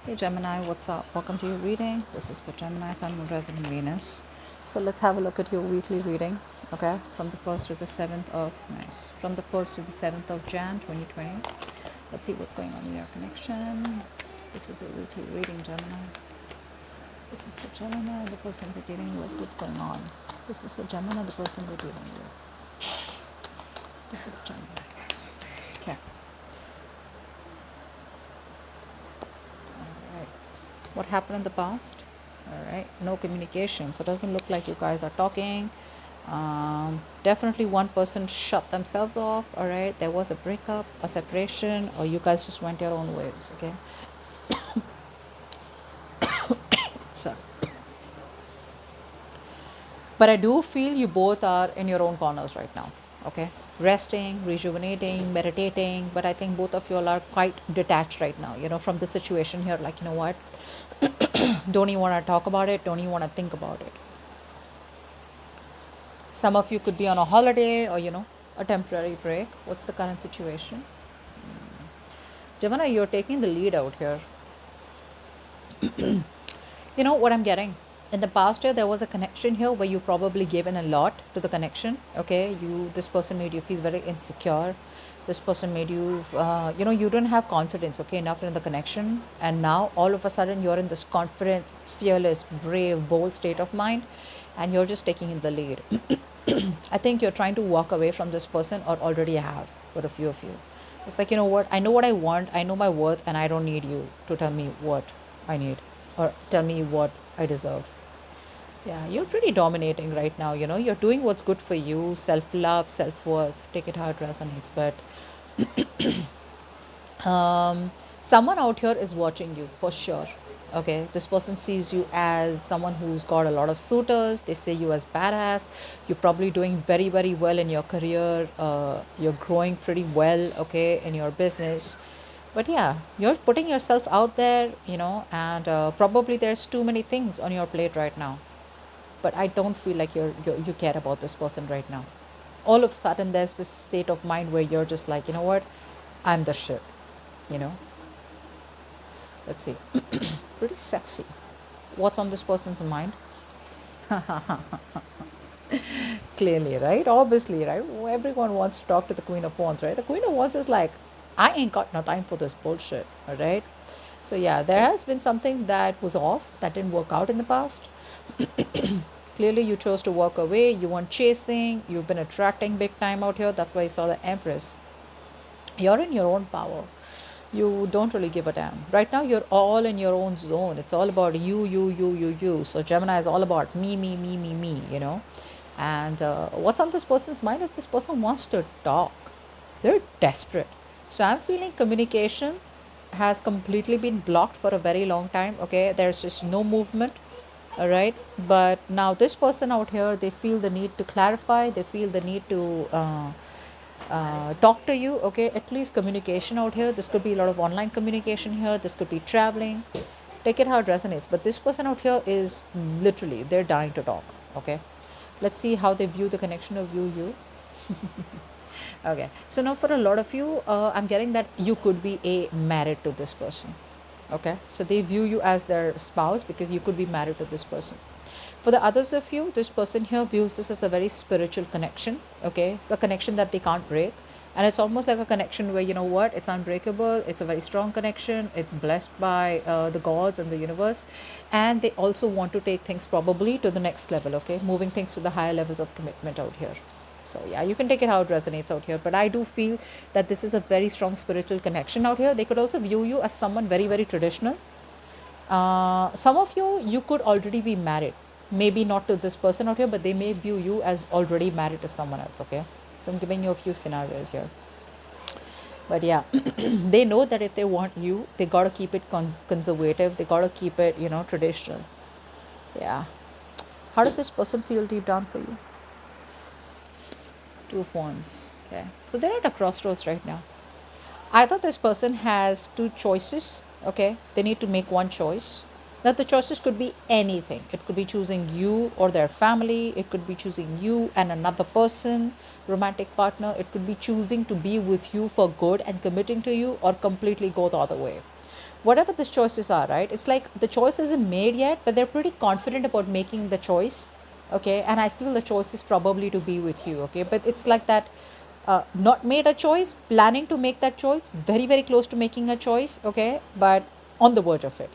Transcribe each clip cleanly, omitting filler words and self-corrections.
Hey Gemini, what's up? Welcome to your reading. This is for Gemini, Sun, Moon, Rising, and Venus. So let's have a look at your weekly reading, okay? From the 1st to the 7th of, nice. From the 1st to the 7th of Jan 2020. Let's see what's going on in your connection. This is a weekly reading, Gemini. This is for Gemini, the person we're dealing with. What's going on? This is for Gemini, the person we're dealing with. This is Gemini. Okay. All right. What happened in the past? All right, no communication, so it doesn't look like you guys are talking. Definitely one person shut themselves off. All right, there was a breakup, a separation, or you guys just went your own ways. Okay, so but I do feel you both are in your own corners right now. Okay, resting, rejuvenating, meditating, but I think both of you all are quite detached right now, from the situation here. Like, you know what, don't even want to talk about it, don't even want to think about it. Some of you could be on a holiday or, a temporary break. What's the current situation? Gemini, you're taking the lead out here. You know what I'm getting? In the past year, there was a connection here where you probably given a lot to the connection. Okay, this person made you feel very insecure. This person made you, you don't have confidence, okay, enough in the connection. And now all of a sudden you're in this confident, fearless, brave, bold state of mind, and you're just taking in the lead. I think you're trying to walk away from this person, or already have, with a few of you. It's like, you know what? I know what I want, I know my worth, and I don't need you to tell me what I need or tell me what I deserve. Yeah, you're pretty dominating right now. You're doing what's good for you, self love, self worth. Take it how it resonates. But someone out here is watching you for sure. Okay, this person sees you as someone who's got a lot of suitors. They see you as badass. You're probably doing very, very well in your career. You're growing pretty well, okay, in your business. But yeah, you're putting yourself out there, and probably there's too many things on your plate right now. But I don't feel like you care about this person right now. All of a sudden, there's this state of mind where you're just like, you know what, I'm the shit, you know. Let's see. Pretty sexy. What's on this person's mind? Clearly, right? Obviously, right? Everyone wants to talk to the Queen of Wands, right? The Queen of Wands is like, I ain't got no time for this bullshit, all right? So, yeah, there has been something that was off, that didn't work out in the past. Clearly, you chose to walk away. You weren't chasing. You've been attracting big time out here. That's why you saw the Empress. You're in your own power. You don't really give a damn. Right now, you're all in your own zone. It's all about you, you, you, you, you. So Gemini is all about me. And what's on this person's mind is this person wants to talk. They're desperate. So I'm feeling communication has completely been blocked for a very long time. Okay, there's just no movement. All right, but now this person out here, they feel the need to clarify. They feel the need to talk to you. Okay, at least communication out here. This could be a lot of online communication here. This could be traveling. Take it how it resonates. But this person out here is literally, they're dying to talk. Okay, let's see how they view the connection of you. Okay, so now for a lot of you, I'm getting that you could be married to this person. Okay, so they view you as their spouse because you could be married to this person. For the others of you, this person here views this as a very spiritual connection. Okay, it's a connection that they can't break, and it's almost like a connection where, you know what, it's unbreakable. It's a very strong connection. It's blessed by the gods and the universe, and they also want to take things probably to the next level. Okay, moving things to the higher levels of commitment out here. So yeah, you can take it how it resonates out here, but I do feel that this is a very strong spiritual connection out here. They could also view you as someone very, very traditional. Some of you could already be married, maybe not to this person out here, but they may view you as already married to someone else. Okay, so I'm giving you a few scenarios here. But yeah, they know that if they want you, they got to keep it conservative. They got to keep it, traditional. Yeah. How does this person feel deep down for you? Two of Wands. Okay, so they're at a crossroads right now. Either this person has two choices. Okay, they need to make one choice. Now the choices could be anything. It could be choosing you or their family. It could be choosing you and another person, romantic partner. It could be choosing to be with you for good and committing to you, or completely go the other way. whatever the choices are, right? It's like the choice isn't made yet, but they're pretty confident about making the choice. Okay, and I feel the choice is probably to be with you. Okay, but it's like that, not made a choice, planning to make that choice, very very close to making a choice. Okay, but on the verge of it,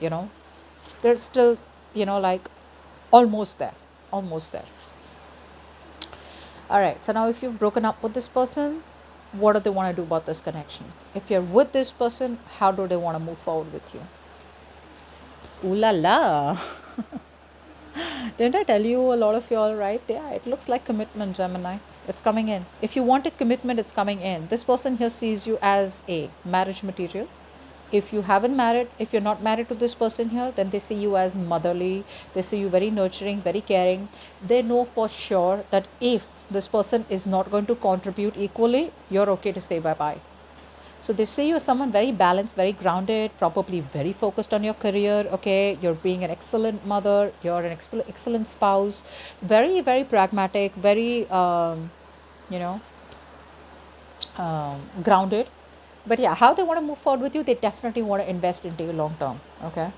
they're still, like almost there, almost there. All right, so now if you've broken up with this person, what do they want to do about this connection? If you're with this person, how do they want to move forward with you? Ooh la la. Didn't I tell you a lot of y'all, right? Yeah, it looks like commitment, Gemini. It's coming in. If you wanted commitment, it's coming in. This person here sees you as a marriage material. If you haven't married, if you're not married to this person here, then they see you as motherly. They see you very nurturing, very caring. They know for sure that if this person is not going to contribute equally, you're okay to say bye bye. So they see you as someone very balanced, very grounded, probably very focused on your career. Okay, you're being an excellent mother, you're an excellent spouse, very, very pragmatic, very, you know, grounded. But yeah, how they want to move forward with you, they definitely want to invest into you long term. Okay.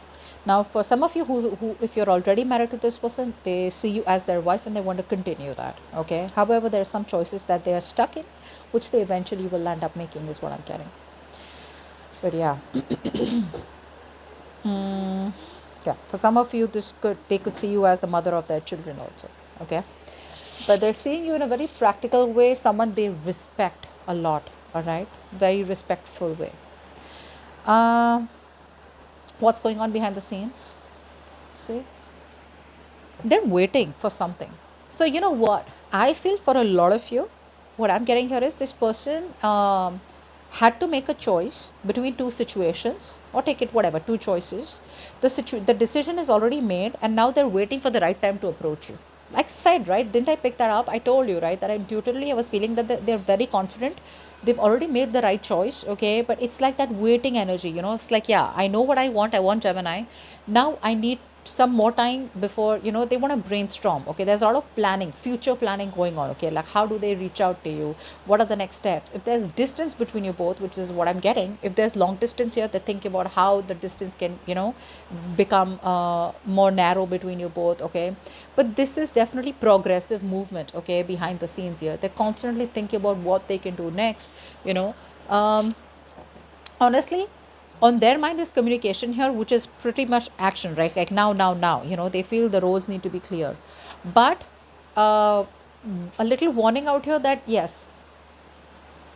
Now, for some of you who, if you're already married to this person, they see you as their wife and they want to continue that. Okay. However, there are some choices that they are stuck in, which they eventually will end up making, is what I'm getting. But yeah, yeah. For some of you, they could see you as the mother of their children also. Okay, but they're seeing you in a very practical way, someone they respect a lot. All right, very respectful way. Um, what's going on behind the scenes? See, they're waiting for something. So you know what? I feel for a lot of you, what I'm getting here is this person had to make a choice between two situations, or take it whatever, two choices. The decision is already made, and now they're waiting for the right time to approach you. Like I said, right? Didn't I pick that up? I told you, right, that intuitively I was feeling that they're very confident. They've already made the right choice, okay? But it's like that waiting energy, It's like, yeah, I know what I want. I want Gemini. Now I need some more time before, they want to brainstorm. Okay, there's a lot of planning, future planning going on. Okay, like how do they reach out to you? What are the next steps? If there's distance between you both, which is what I'm getting, if there's long distance here, they think about how the distance can, become more narrow between you both. Okay, but this is definitely progressive movement, okay, behind the scenes here. They're constantly thinking about what they can do next. you know um, Honestly, on their mind is communication here, which is pretty much action, right? Like now, they feel the roles need to be clear. But uh, a little warning out here that yes,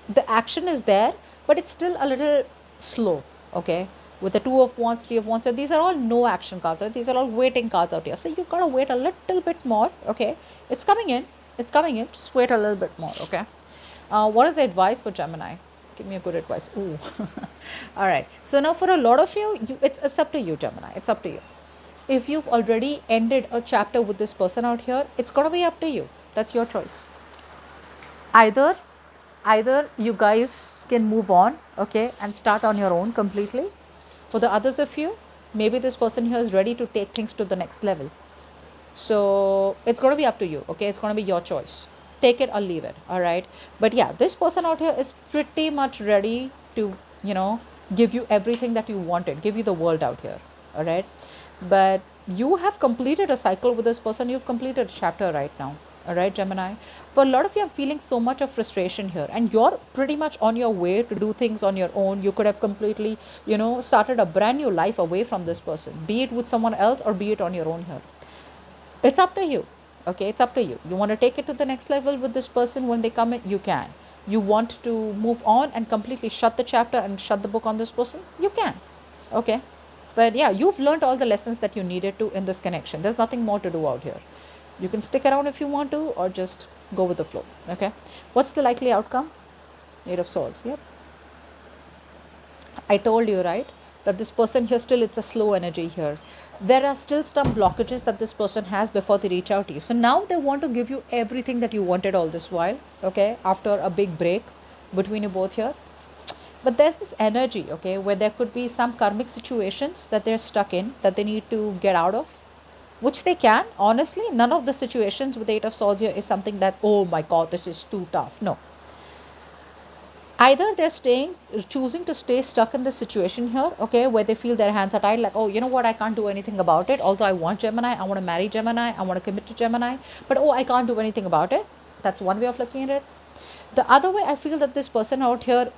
the action is there, but it's still a little slow. Okay, with the two of wands, three of wands, so these are all no action cards, right? These are all waiting cards out here, so you gotta wait a little bit more. Okay, it's coming in, just wait a little bit more. Okay, what is the advice for Gemini? Give me a good advice. Ooh. All right, so now for a lot of it's up to you, Gemini. It's up to you. If you've already ended a chapter with this person out here, it's gonna be up to you. That's your choice. Either either you guys can move on, okay, and start on your own completely. For the others of you, maybe this person here is ready to take things to the next level. So it's going to be up to you. Okay, it's going to be your choice. Take it or leave it. All right, but yeah, this person out here is pretty much ready to, give you everything that you wanted, give you the world out here. All right, but you have completed a cycle with this person. You've completed a chapter right now. All right, Gemini. For a lot of you, I'm feeling so much of frustration here, and you're pretty much on your way to do things on your own. You could have completely, started a brand new life away from this person, be it with someone else or be it on your own here. It's up to you. Okay, it's up to you. You want to take it to the next level with this person when they come in, you can. You want to move on and completely shut the chapter and shut the book on this person, you can. Okay, but yeah, you've learned all the lessons that you needed to in this connection. There's nothing more to do out here. You can stick around if you want to, or just go with the flow. Okay, what's the likely outcome? Eight of Swords. Yep, I told you, right, that this person here still, it's a slow energy here. There are still some blockages that this person has before they reach out to you. So now they want to give you everything that you wanted all this while, okay, after a big break between you both here. But there's this energy, okay, where there could be some karmic situations that they're stuck in, that they need to get out of, which they can. Honestly, none of the situations with the Eight of Swords here is something that, oh my god, this is too tough. No, Either they're staying, choosing to stay stuck in this situation here, okay, where they feel their hands are tied, like, oh, you know what, I can't do anything about it, although I want Gemini, I want to marry Gemini, I want to commit to Gemini, but oh, I can't do anything about it. That's one way of looking at it. The other way, I feel that this person out here,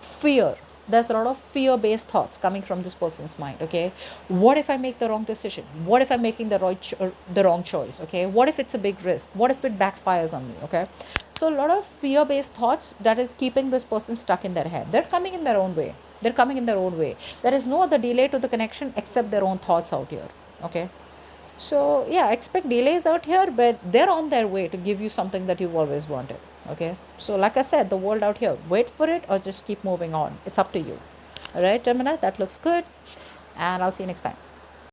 fear, there's a lot of fear based thoughts coming from this person's mind, okay. What if I make the wrong decision? What if I'm making the wrong choice? Okay, what if it's a big risk? What if it backfires on me? Okay, so a lot of fear based thoughts that is keeping this person stuck in their head. They're coming in their own way, they're coming in their own way. There is no other delay to the connection except their own thoughts out here. Okay, so yeah, expect delays out here, but they're on their way to give you something that you've always wanted. Okay. So like I said, the world out here, wait for it or just keep moving on. It's up to you. All right, Gemini, that looks good. And I'll see you next time.